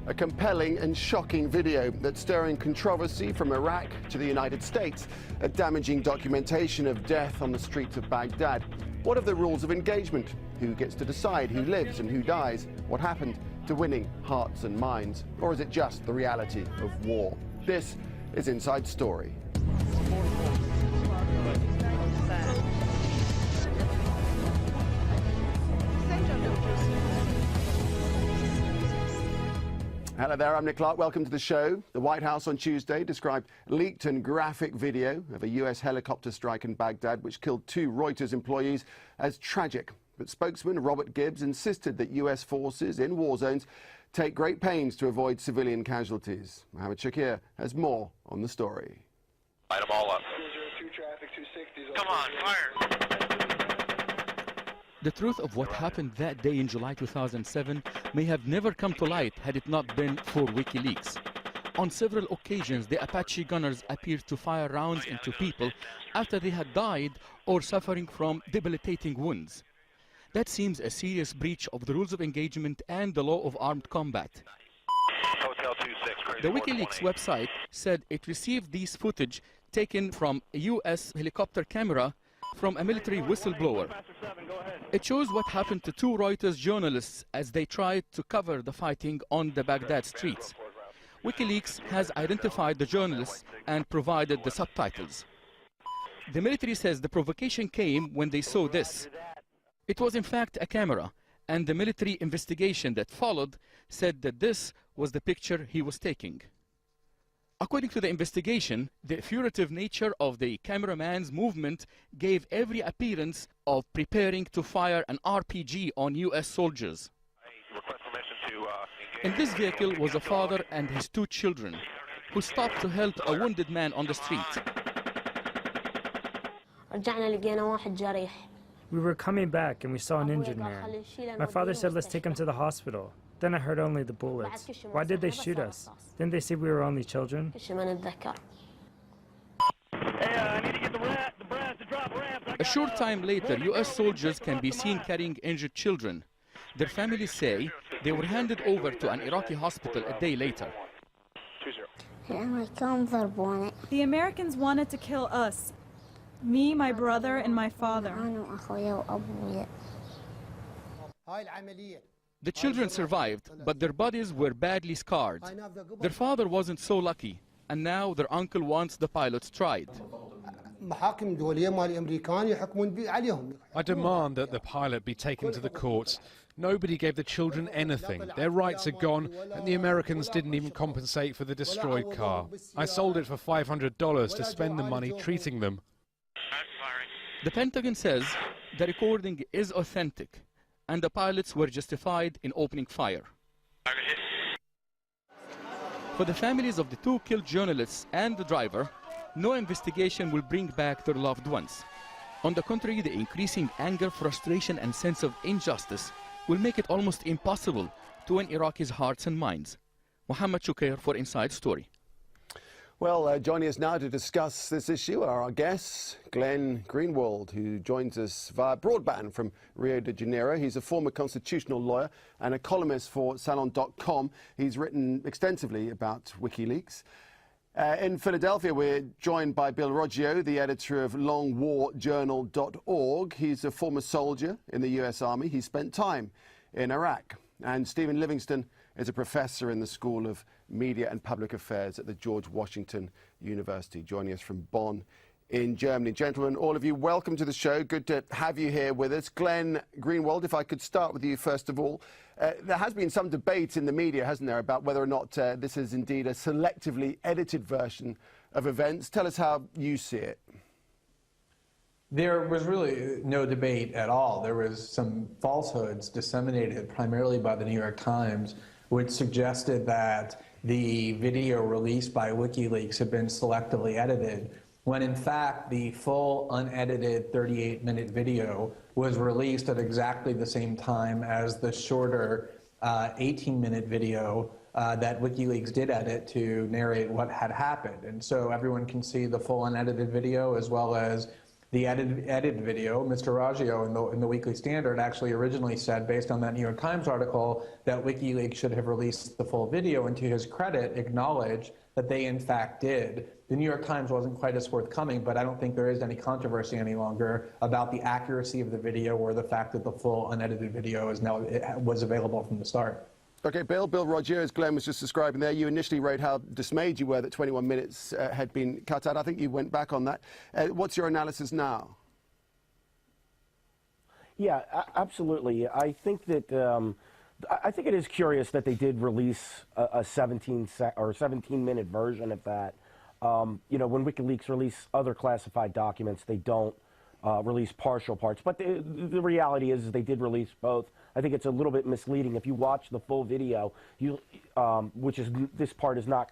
A compelling and shocking video that's stirring controversy from Iraq to the United States. A damaging documentation of death on the streets of Baghdad. What are the rules of engagement? Who gets to decide who lives and who dies? What happened to winning hearts and minds? Or is it just the reality of war? This is Inside Story. Hello there, I'm Nick Clark. Welcome to the show. The White House on Tuesday described leaked and graphic video of a US helicopter strike in Baghdad which killed 2 Reuters employees as tragic. But spokesman Robert Gibbs insisted that US forces in war zones take great pains to avoid civilian casualties. Mohammed Shakir has more on the story. Light them all up. Come on, fire! The truth of what happened that day in July 2007 may have never come to light had it not been for WikiLeaks. On several occasions, the Apache gunners appeared to fire rounds into people after they had died or suffering from debilitating wounds. That seems a serious breach of the rules of engagement and the law of armed combat. The WikiLeaks website said it received these footage taken from a US helicopter camera from a military whistleblower. It shows what happened to 2 Reuters journalists as they tried to cover the fighting on the Baghdad streets. WikiLeaks has identified the journalists and provided the subtitles. The military says the provocation came when they saw this. It was in fact a camera, and the military investigation that followed said that this was the picture he was taking. According to the investigation, the furtive nature of the cameraman's movement gave every appearance of preparing to fire an RPG on US soldiers. In this vehicle was a father and his 2 children, who stopped to help a wounded man on the street. We were coming back and we saw an injured man. My father said, let's take him to the hospital. Then I heard only the bullets. Why did they shoot us? Didn't they say we were only children? A short time later, US soldiers can be seen carrying injured children. Their families say they were handed over to an Iraqi hospital a day later. The Americans wanted to kill us. Me, my brother, and my father. The children survived, but their bodies were badly scarred. Their father wasn't so lucky, and now their uncle wants the pilots tried. I demand that the pilot be taken to the courts. Nobody gave the children anything. Their rights are gone, and the Americans didn't even compensate for the destroyed car. I sold it for $500 to spend the money treating them. The Pentagon says the recording is authentic, and the pilots were justified in opening fire. For the families of the 2 killed journalists and the driver, no investigation will bring back their loved ones. On the contrary, the increasing anger, frustration, and sense of injustice will make it almost impossible to win Iraqis' hearts and minds. Mohammed Shakir for Inside Story. Well, joining us now to discuss this issue are our guests, Glenn Greenwald, who joins us via broadband from Rio de Janeiro. He's a former constitutional lawyer and a columnist for Salon.com. He's written extensively about WikiLeaks. In Philadelphia, we're joined by Bill Roggio, the editor of longwarjournal.org. He's a former soldier in the US Army. He spent time in Iraq. And Stephen Livingston is a professor in the School of Media and Public Affairs at the George Washington University, joining us from Bonn in Germany. Gentlemen, all of you, welcome to the show. Good to have you here with us. Glenn Greenwald, if I could start with you first of all. There has been some debate in the media, hasn't there, about whether or not this is indeed a selectively edited version of events. Tell us how you see it. There was really no debate at all. There was some falsehoods disseminated primarily by the New York Times, which suggested that the video released by WikiLeaks had been selectively edited, when in fact the full unedited 38-minute video was released at exactly the same time as the shorter 18-minute video that WikiLeaks did edit to narrate what had happened. And so everyone can see the full unedited video as well as the edited video. Mr. Raggio in the Weekly Standard actually originally said, based on that New York Times article, that WikiLeaks should have released the full video, and to his credit, acknowledged that they in fact did. The New York Times wasn't quite as forthcoming, but I don't think there is any controversy any longer about the accuracy of the video or the fact that the full unedited video is now was available from the start. Okay, Bill Roger, as Glenn was just describing there, you initially wrote how dismayed you were that 21 minutes had been cut out. I think you went back on that. What's your analysis now? Yeah, absolutely. I think that I think it is curious that they did release a 17-minute version of that. You know, when WikiLeaks release other classified documents, they don't release partial parts. But the reality is they did release both. I think it's a little bit misleading. If you watch the full video, which is this part is not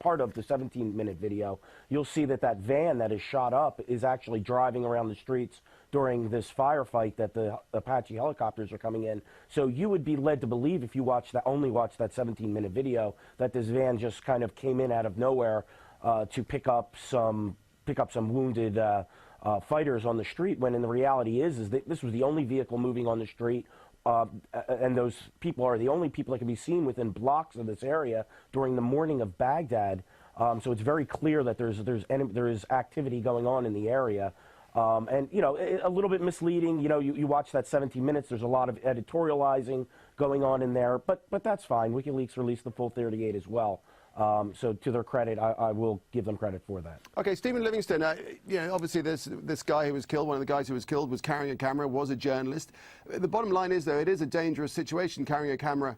part of the 17-minute video, you'll see that that van that is shot up is actually driving around the streets during this firefight that the Apache helicopters are coming in. So you would be led to believe, if you only watch that 17-minute video, that this van just kind of came in out of nowhere to pick up some wounded fighters on the street, when in the reality is that this was the only vehicle moving on the street, and those people are the only people that can be seen within blocks of this area during the morning of Baghdad. So it's very clear that there is activity going on in the area. And, you know, a little bit misleading. You know, you watch that 17 minutes, there's a lot of editorializing going on in there, but that's fine. WikiLeaks released the full 38 as well. So to their credit, I will give them credit for that. Okay, Stephen Livingston, you know, obviously this guy who was killed, one of the guys who was killed, was carrying a camera, was a journalist. The bottom line is, though, it is a dangerous situation carrying a camera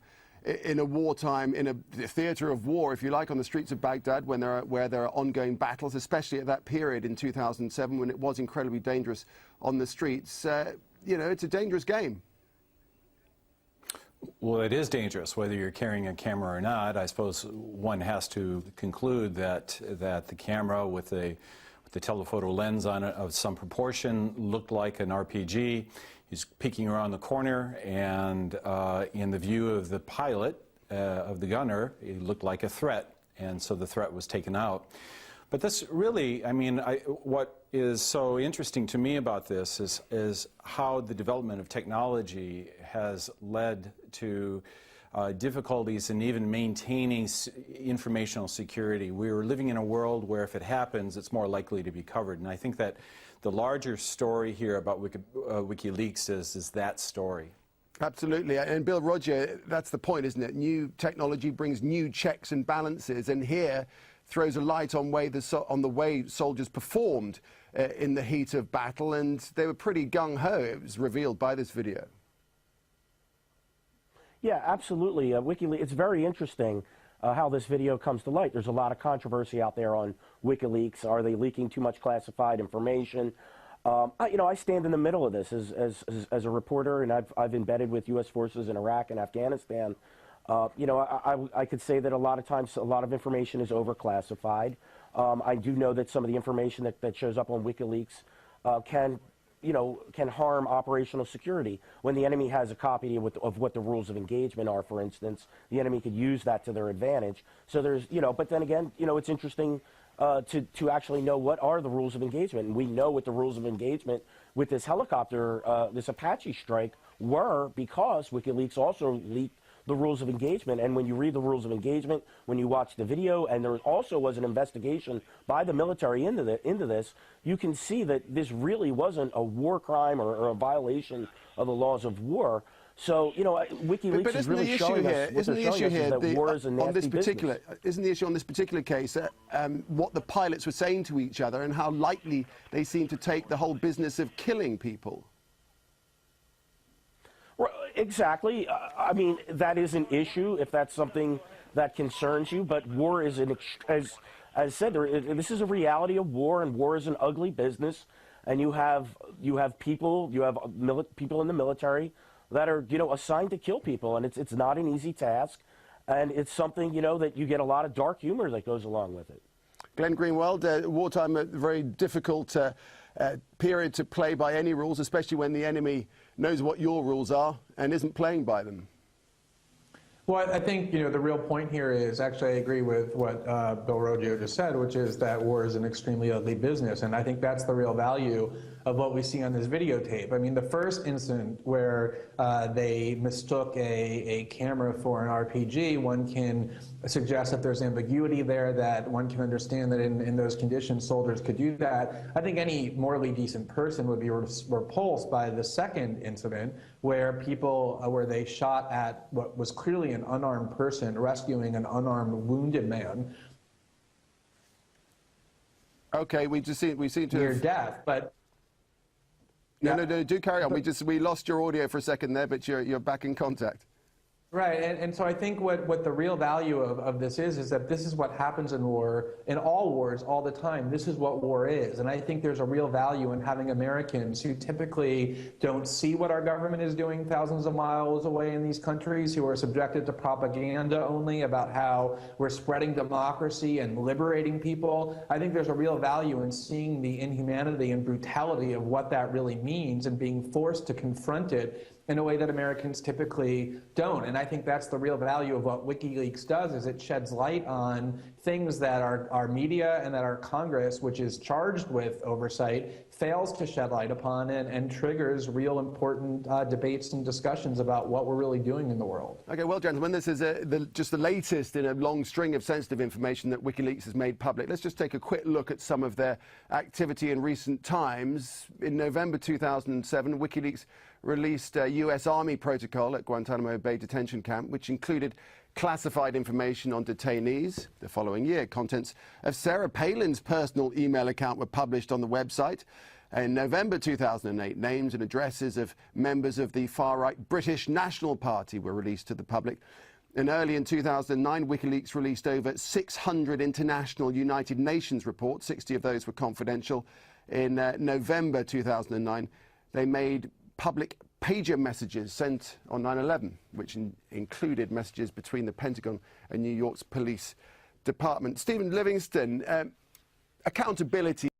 in a wartime, in a theatre of war, if you like, on the streets of Baghdad, where there are ongoing battles, especially at that period in 2007 when it was incredibly dangerous on the streets. You know, it's a dangerous game. Well, it is dangerous, whether you're carrying a camera or not. I suppose one has to conclude that the camera with the telephoto lens on it of some proportion looked like an RPG. He's peeking around the corner, and in the view of the pilot, of the gunner, it looked like a threat, and so the threat was taken out. But this really, I mean, what is so interesting to me about this is how the development of technology has led to difficulties in even maintaining informational security. We are living in a world where if it happens, it's more likely to be covered. And I think that the larger story here about WikiLeaks is that story. Absolutely. And Bill Roger, that's the point, isn't it? New technology brings new checks and balances, and here throws a light on the way soldiers performed in the heat of battle, and they were pretty gung-ho, it was revealed by this video. Yeah, absolutely. WikiLeaks, it's very interesting how this video comes to light. There's a lot of controversy out there on WikiLeaks. Are they leaking too much classified information? You know, I stand in the middle of this as a reporter, and I've embedded with U.S. forces in Iraq and Afghanistan. You know, I could say that a lot of times a lot of information is overclassified. I do know that some of the information that shows up on WikiLeaks can harm operational security. When the enemy has a copy of what the rules of engagement are, for instance, the enemy could use that to their advantage. So there's, you know, but then again, you know, it's interesting to actually know what are the rules of engagement. And we know what the rules of engagement with this helicopter, this Apache strike, were, because WikiLeaks also leaked the rules of engagement. And when you read the rules of engagement, when you watch the video, and there also was an investigation by the military into this, you can see that this really wasn't a war crime or a violation of the laws of war. So, you know, WikiLeaks is really showing us that war is a nasty business. Isn't the issue on this particular case what the pilots were saying to each other and how lightly they seem to take the whole business of killing people? Exactly. I mean, that is an issue if that's something that concerns you. But war is as said, this is a reality of war, and war is an ugly business. And you have people in the military that are, you know, assigned to kill people, and it's not an easy task, and it's something, you know, that you get a lot of dark humor that goes along with it. Glenn Greenwald, wartime, a very difficult period to play by any rules, especially when the enemy knows what your rules are and isn't playing by them. Well, I think, the real point here is, actually, I agree with what Bill Roggio just said, which is that war is an extremely ugly business. And I think that's the real value of what we see on this videotape. I mean, the first incident where they mistook a camera for an RPG, one can suggest that there's ambiguity there, that one can understand that in those conditions soldiers could do that. I think any morally decent person would be repulsed by the second incident where where they shot at what was clearly an unarmed person rescuing an unarmed wounded man. Okay, we seem to near death, but no, do carry on. We lost your audio for a second there, but you're back in contact. Right, and so I think what the real value of this is that this is what happens in war, in all wars, all the time. This is what war is. And I think there's a real value in having Americans who typically don't see what our government is doing thousands of miles away in these countries, who are subjected to propaganda only about how we're spreading democracy and liberating people. I think there's a real value in seeing the inhumanity and brutality of what that really means and being forced to confront it in a way that Americans typically don't. And I think that's the real value of what WikiLeaks does, is it sheds light on things that our media and that our Congress, which is charged with oversight, fails to shed light upon and triggers real important debates and discussions about what we're really doing in the world. Okay, well, gentlemen, this is just the latest in a long string of sensitive information that WikiLeaks has made public. Let's just take a quick look at some of their activity in recent times. In November 2007, WikiLeaks released a U.S. Army protocol at Guantanamo Bay detention camp, which included classified information on detainees. The following year, contents of Sarah Palin's personal email account were published on the website. In November 2008, names and addresses of members of the far-right British National Party were released to the public. And early in 2009, WikiLeaks released over 600 international United Nations reports. 60 of those were confidential. In November 2009, they made public pager messages sent on 9/11, which included messages between the Pentagon and New York's police department. Stephen Livingston, accountability